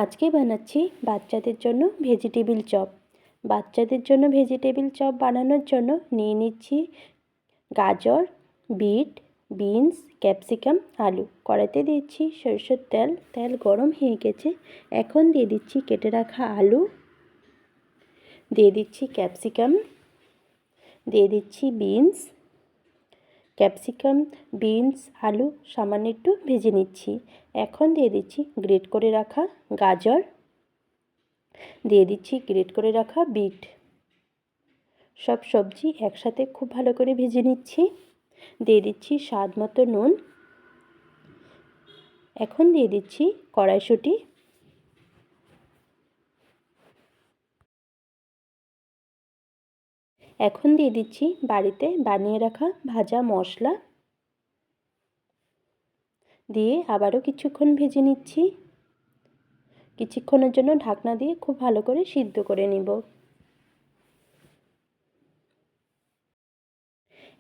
আজকে বানাচ্ছি বাচ্চাদের জন্য ভেজিটেবিল চপ। বাচ্চাদের জন্য ভেজিটেবিল চপ বানানোর জন্য নিয়ে নিচ্ছি গাজর, বিট, বিনস, ক্যাপসিকাম, আলু। কড়াইতে দিচ্ছি সরষের তেল। তেল গরম হয়ে গেছে। এখন দিয়ে দিচ্ছি কেটে রাখা আলু, দিয়ে দিচ্ছি ক্যাপসিকাম, দিয়ে দিচ্ছি বিনস। ক্যাপসিকাম, বিনস, আলু সামান্য একটু ভেজে নিচ্ছি। এখন দিয়ে দিচ্ছি গ্রেট করে রাখা গাজর, দিয়ে দিচ্ছি গ্রেট করে রাখা বিট। সব সবজি একসাথে খুব ভালো করে ভেজে নিচ্ছি। দিয়ে দিচ্ছি স্বাদ মতো নুন। এখন দিয়ে দিচ্ছি কড়াইশুঁটি। এখন দিয়ে দিচ্ছি বাড়িতে বানিয়ে রাখা ভাজা মশলা। দিয়ে আবারও কিছুক্ষণ ভেজে নিচ্ছি। কিছুক্ষণের জন্য ঢাকনা দিয়ে খুব ভালো করে সিদ্ধ করে নিব।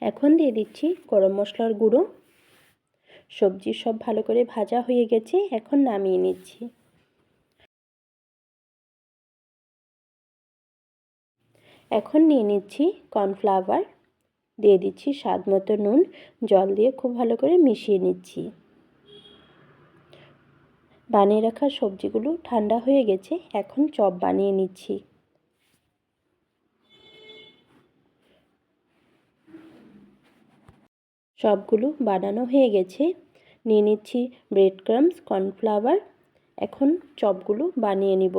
এখন দিয়ে দিচ্ছি গরম মশলার গুঁড়ো। সবজি সব ভালো করে ভাজা হয়ে গেছে। এখন নামিয়ে নিচ্ছি। এখন নিয়ে নিচ্ছি কর্নফ্লাওয়ার, দিয়ে দিচ্ছি স্বাদ মতো নুন। জল দিয়ে খুব ভালো করে মিশিয়ে নিচ্ছি। বানিয়ে রাখা সবজিগুলো ঠান্ডা হয়ে গেছে। এখন চপ বানিয়ে নিচ্ছি। সবগুলো বানানো হয়ে গেছে। নিয়ে নিচ্ছি ব্রেড ক্রাম্বস, কর্নফ্লাওয়ার। এখন চপগুলো বানিয়ে নিব।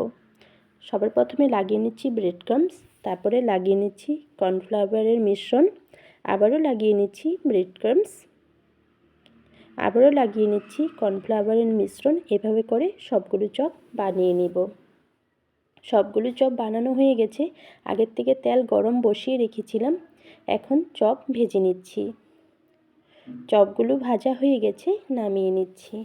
সবার প্রথমে লাগিয়ে নিচ্ছি ব্রেড ক্রাম্বস, তারপরে লাগিয়ে নিচ্ছি কর্নফ্লাওয়ারের মিশ্রণ, আবারও লাগিয়ে নিচ্ছি ব্রেড ক্রাম্বস, আবারও লাগিয়ে নিচ্ছি কর্নফ্লাওয়ারের মিশ্রণ। এভাবে করে সবগুলো চপ বানিয়ে নিব। সবগুলো চপ বানানো হয়ে গেছে। আগের থেকে তেল গরম বসিয়ে রেখেছিলাম। এখন চপ ভেজে নিচ্ছি। চপগুলো ভাজা হয়ে গেছে, নামিয়ে নিচ্ছি।